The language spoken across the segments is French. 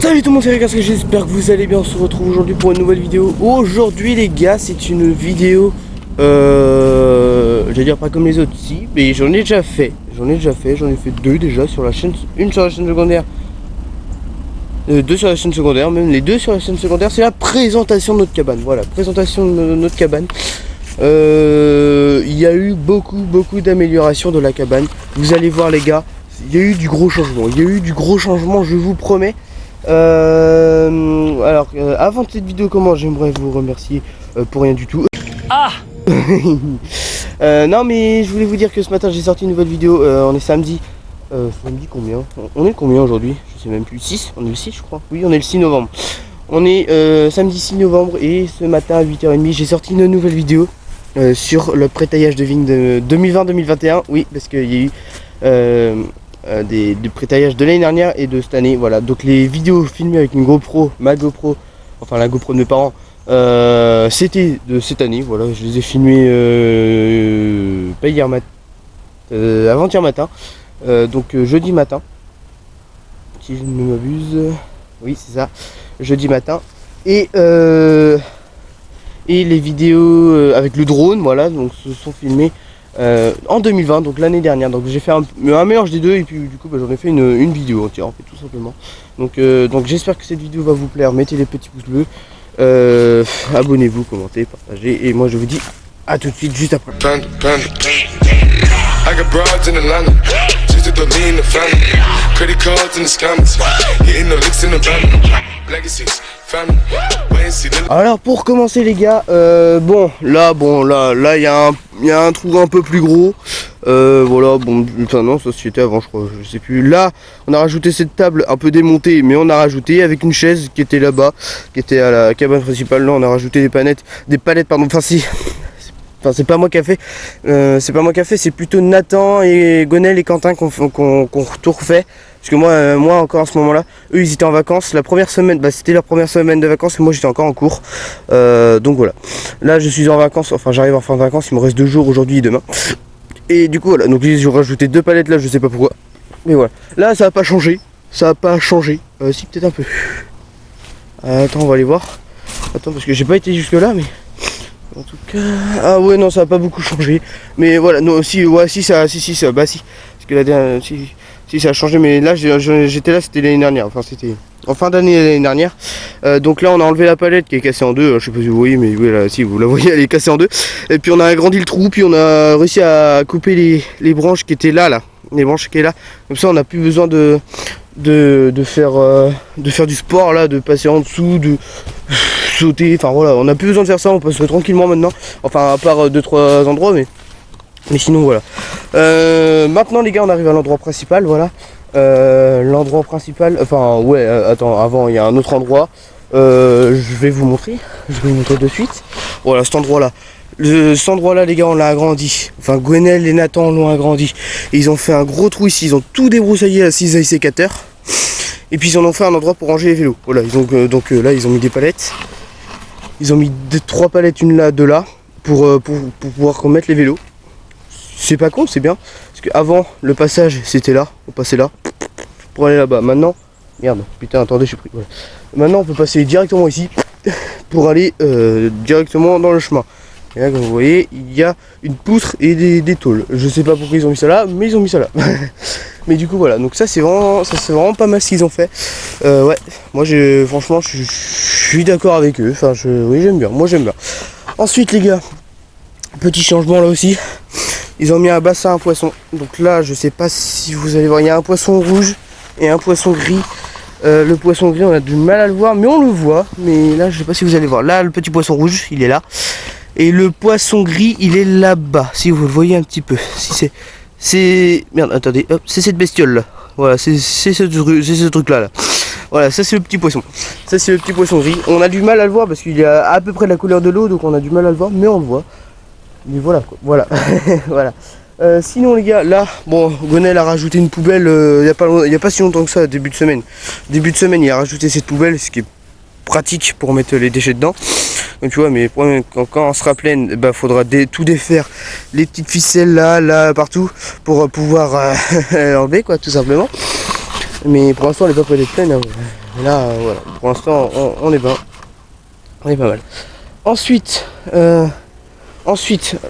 Salut tout le monde, c'est Regas, j'espère que vous allez bien. On se retrouve aujourd'hui pour une nouvelle vidéo. Aujourd'hui les gars, c'est une vidéo je vais dire pas comme les autres, si, mais j'en ai déjà fait j'en ai fait deux déjà sur la chaîne, une sur la chaîne secondaire, deux sur la chaîne secondaire, même les deux sur la chaîne secondaire. C'est la présentation de notre cabane, voilà, présentation de notre cabane. Il y a eu beaucoup d'améliorations de la cabane. Vous allez voir les gars, il y a eu du gros changement, je vous promets. Avant cette vidéo commence, j'aimerais vous remercier pour rien du tout. Ah non mais je voulais vous dire que ce matin j'ai sorti une nouvelle vidéo. On est samedi. Samedi combien? On est combien aujourd'hui? Je sais même plus. 6? On est le 6 je crois. Oui, on est le 6 novembre. On est samedi 6 novembre et ce matin à 8h30 j'ai sorti une nouvelle vidéo sur le pré-taillage de vigne de 2020-2021. Oui, parce qu'il y a eu des pré-taillages de l'année dernière et de cette année. Voilà, donc les vidéos filmées avec une GoPro, ma GoPro, enfin la GoPro de mes parents, c'était de cette année. Voilà, je les ai filmés pas hier matin, avant-hier matin, donc jeudi matin, si je ne m'abuse. Oui, c'est ça, jeudi matin. Et les vidéos avec le drone, voilà, donc se sont filmées en 2020, donc l'année dernière. Donc j'ai fait un mélange des deux et puis du coup j'en ai fait une vidéo entière en fait, tout simplement. Donc j'espère que cette vidéo va vous plaire. Mettez les petits pouces bleus, abonnez-vous, commentez, partagez, et moi je vous dis à tout de suite juste après. Alors pour commencer les gars, bon là il y a un trou un peu plus gros, voilà, bon, enfin non, ça c'était avant je crois, je sais plus. Là on a rajouté cette table un peu démontée, mais on a rajouté avec une chaise qui était là-bas, qui était à la cabane principale. Là on a rajouté des palettes pardon, enfin si. Enfin, c'est pas moi qui a fait, c'est plutôt Nathan et Gonel et Quentin qu'on tout refait. Parce que moi encore à ce moment-là, eux ils étaient en vacances. La première semaine, c'était leur première semaine de vacances et moi j'étais encore en cours. Donc voilà. Là je suis en vacances, enfin j'arrive en fin de vacances, il me reste 2 jours aujourd'hui et demain. Et du coup voilà, donc j'ai rajouté 2 palettes là, je sais pas pourquoi. Mais voilà. Là ça a pas changé. Si peut-être un peu. Attends, on va aller voir. Attends, parce que j'ai pas été jusque là, mais. En tout cas, ah ouais non ça a pas beaucoup changé, mais voilà, non si, ouais si ça, bah si, parce que la dernière, si ça a changé, mais là j'étais là, c'était l'année dernière, enfin c'était en fin d'année l'année dernière. Donc là on a enlevé la palette qui est cassée en deux, je sais pas si vous voyez, mais oui là, si vous la voyez, elle est cassée en deux, et puis on a agrandi le trou, puis on a réussi à couper les branches qui étaient là, les branches qui est là, comme ça on n'a plus besoin de faire du sport là, de passer en dessous, de sauter, enfin voilà, on n'a plus besoin de faire ça, on passe tranquillement maintenant, enfin à part 2-3 endroits, mais sinon voilà. Maintenant les gars, on arrive à l'endroit principal, voilà. L'endroit principal, enfin ouais, attends, avant il y a un autre endroit, je vais vous montrer de suite. Voilà, cet endroit là, les gars, on l'a agrandi, enfin Gwenel et Nathan l'ont agrandi, et ils ont fait un gros trou ici, ils ont tout débroussaillé à cisaille sécateur. Et puis ils en ont fait un endroit pour ranger les vélos. Voilà, donc là ils ont mis des palettes. Ils ont mis 3 palettes, une là, 2 là, pour pouvoir remettre les vélos. C'est pas con, c'est bien. Parce qu'avant, le passage c'était là, on passait là, pour aller là-bas. Maintenant, merde, putain, attendez, je suis pris. Voilà. Maintenant on peut passer directement ici, pour aller directement dans le chemin. Et là, comme vous voyez, il y a une poutre et des tôles. Je sais pas pourquoi ils ont mis ça là, mais ils ont mis ça là. Mais du coup voilà, donc ça c'est vraiment pas mal ce qu'ils ont fait. Ouais, moi franchement je suis d'accord avec eux. Enfin oui, j'aime bien, moi j'aime bien. Ensuite les gars, petit changement là aussi. Ils ont mis un bassin à poisson. Donc là je sais pas si vous allez voir, il y a un poisson rouge et un poisson gris. Le poisson gris on a du mal à le voir, mais on le voit. Mais là je sais pas si vous allez voir. Là le petit poisson rouge il est là. Et le poisson gris il est là-bas. Si vous le voyez un petit peu. Si c'est... Merde, attendez, hop, c'est cette bestiole là. Voilà, c'est ce truc là. Voilà, ça c'est le petit poisson. Ça c'est le petit poisson gris. On a du mal à le voir parce qu'il est à peu près de la couleur de l'eau, donc on a du mal à le voir, mais on le voit. Mais voilà quoi, voilà. Voilà. Sinon les gars, là, bon, Gonel a rajouté une poubelle il y a pas si longtemps que ça, début de semaine. Début de semaine, il a rajouté cette poubelle, ce qui est pratique pour mettre les déchets dedans. Donc tu vois, mais quand on sera pleine, bah faudra tout défaire, les petites ficelles là, partout, pour pouvoir l'enlever quoi, tout simplement. Mais pour l'instant elle est pas près d'être pleine, hein. Mais là, voilà, pour l'instant, on est bien. On est pas mal. Ensuite,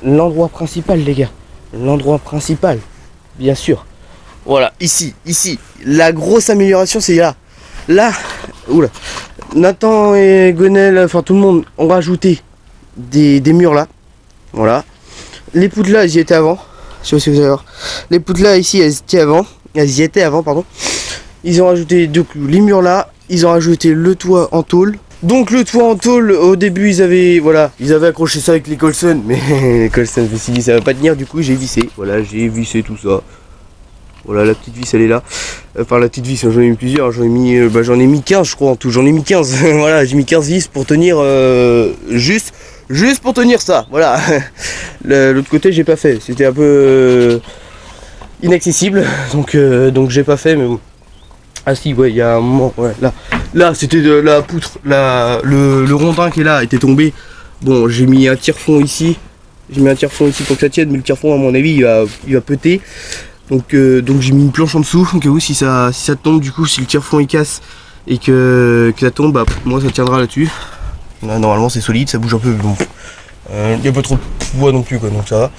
l'endroit principal, les gars. L'endroit principal, bien sûr. Voilà, ici. La grosse amélioration, c'est là. Là, oula. Nathan et Gonel, enfin tout le monde, ont rajouté des murs là. Voilà. Les poutres là, elles y étaient avant. Je sais pas si vous allez voir. Les poutres là, ici, elles y étaient avant, pardon. Ils ont rajouté les murs là. Ils ont rajouté le toit en tôle. Donc le toit en tôle, au début ils avaient accroché ça avec les Colson, mais les Colson, je me suis dit ça va pas tenir, du coup j'ai vissé, voilà, j'ai vissé tout ça. Voilà, la petite vis elle est là. Enfin la petite vis, j'en ai mis plusieurs, j'en ai mis 15 je crois en tout, j'en ai mis 15. Voilà, j'ai mis 15 vis pour tenir juste pour tenir ça, voilà. L'autre côté j'ai pas fait, c'était un peu inaccessible, donc j'ai pas fait, mais bon. Ah si, ouais, il y a un moment, ouais, là c'était de la poutre, le rondin qui est là était tombé. Bon, j'ai mis un tire-fond ici, pour que ça tienne, mais le tire-fond à mon avis il va péter. Donc j'ai mis une planche en dessous, au cas où si ça tombe, du coup si le tire-fond il casse et que ça tombe, bah moi ça tiendra là-dessus. Là normalement c'est solide, ça bouge un peu, bon. Il n'y a pas trop de poids non plus quoi, donc ça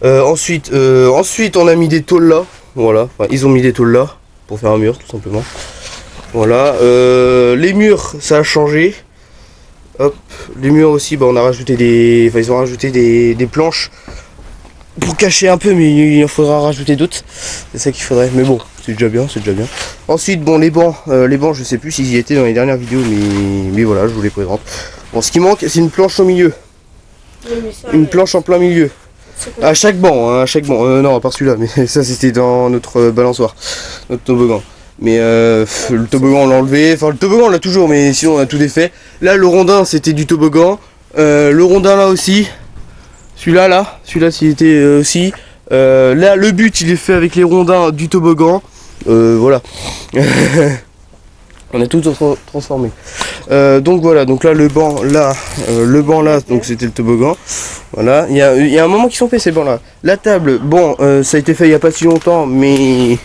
va. Ensuite on a mis des tôles là, voilà, enfin ils ont mis des tôles là. Pour faire un mur tout simplement. Voilà, les murs ça a changé. Hop, les murs aussi, bah, on a rajouté ils ont rajouté des planches pour cacher un peu, mais il en faudra rajouter d'autres. C'est ça qu'il faudrait, mais bon, c'est déjà bien. Ensuite, bon, les bancs je sais plus s'ils y étaient dans les dernières vidéos, mais voilà, je vous les présente. Bon, ce qui manque, c'est une planche au milieu. Oui, une planche en plein milieu. À chaque banc, non, à part celui-là, mais ça c'était dans notre balançoire, notre toboggan. Mais le toboggan on l'a enlevé, enfin le toboggan on l'a toujours, mais sinon on a tout défait. Là le rondin c'était du toboggan, le rondin là aussi, celui-là s'il était aussi. Là le but il est fait avec les rondins du toboggan, voilà. On a tout transformé. Donc voilà, donc là le banc là, donc c'était le toboggan. Voilà, il y a un moment qu'ils sont faits ces bancs là. La table, bon, ça a été fait il n'y a pas si longtemps, mais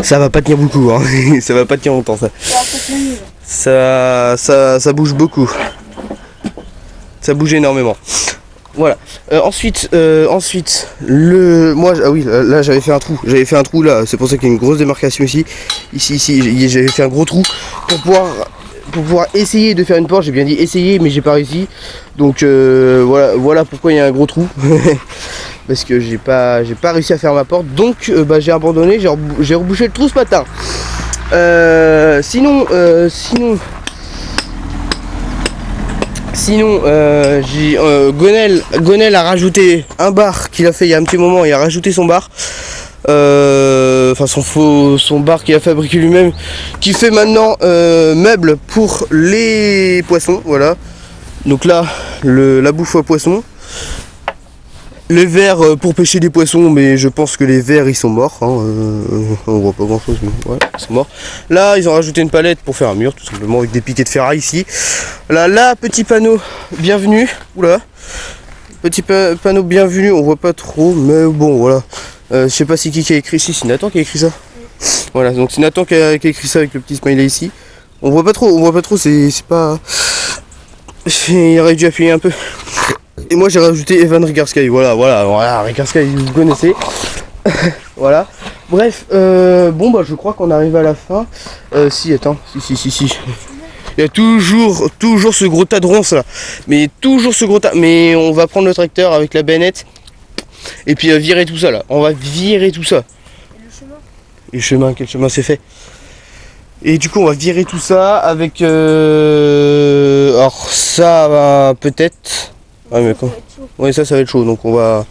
ça va pas tenir beaucoup, hein. Ça va pas tenir longtemps ça bouge beaucoup. Ça bouge énormément. Voilà. Ensuite, moi, ah oui, là j'avais fait un trou là, c'est pour ça qu'il y a une grosse démarcation ici. Ici, j'avais fait un gros trou pour pouvoir essayer de faire une porte. J'ai bien dit essayer, mais j'ai pas réussi. Donc voilà pourquoi il y a un gros trou. Parce que j'ai pas réussi à faire ma porte. Donc j'ai abandonné, j'ai rebouché le trou ce matin. Sinon, Gonel a rajouté un bar qu'il a fait il y a un petit moment, il a rajouté son bar. Enfin son bar qu'il a fabriqué lui-même, qui fait maintenant meuble pour les poissons, voilà. Donc là, la bouffe à poissons. Les vers pour pêcher des poissons, mais je pense que les vers ils sont morts, hein. On voit pas grand chose, mais ouais, ils sont morts. Là ils ont rajouté une palette pour faire un mur, tout simplement, avec des piquets de ferraille ici. Là, petit panneau bienvenue, oula, petit panneau bienvenue, on voit pas trop, mais bon voilà. Je sais pas si qui a écrit ici, c'est Nathan qui a écrit ça. Voilà, donc c'est Nathan qui a écrit ça avec le petit smiley ici. On voit pas trop, c'est pas... Il aurait dû appuyer un peu. Et moi j'ai rajouté Evan Rickarsky, voilà, Rickarsky vous connaissez. Voilà. Bref, bon bah je crois qu'on arrive à la fin. Si. Il y a toujours ce gros tas de ronces là. Mais toujours ce gros tas. Mais on va prendre le tracteur avec la bennette. Et puis virer tout ça là. On va virer tout ça. Et le chemin, quel chemin c'est fait? Et du coup on va virer tout ça avec alors ça va peut-être. Ouais mais quoi. Ouais ça va être chaud, donc on va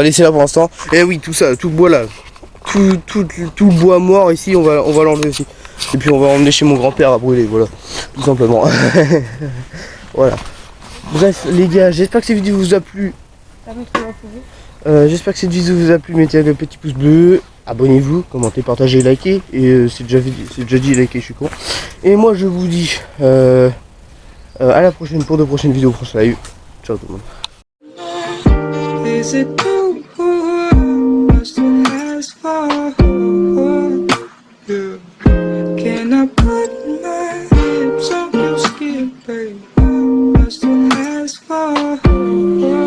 laisser là pour l'instant. Et oui tout ça, tout le bois là. Tout le bois mort ici on va l'enlever aussi. Et puis on va emmener chez mon grand-père à brûler, voilà. Tout simplement. Voilà. Bref les gars, j'espère que cette vidéo vous a plu. J'espère que cette vidéo vous a plu, mettez le petit pouce bleu. Abonnez-vous, commentez, partagez, likez. Et c'est déjà dit, likez, je suis con. Et moi je vous dis à la prochaine pour de prochaines vidéos, prochain live. Ciao tout le monde. I still ask for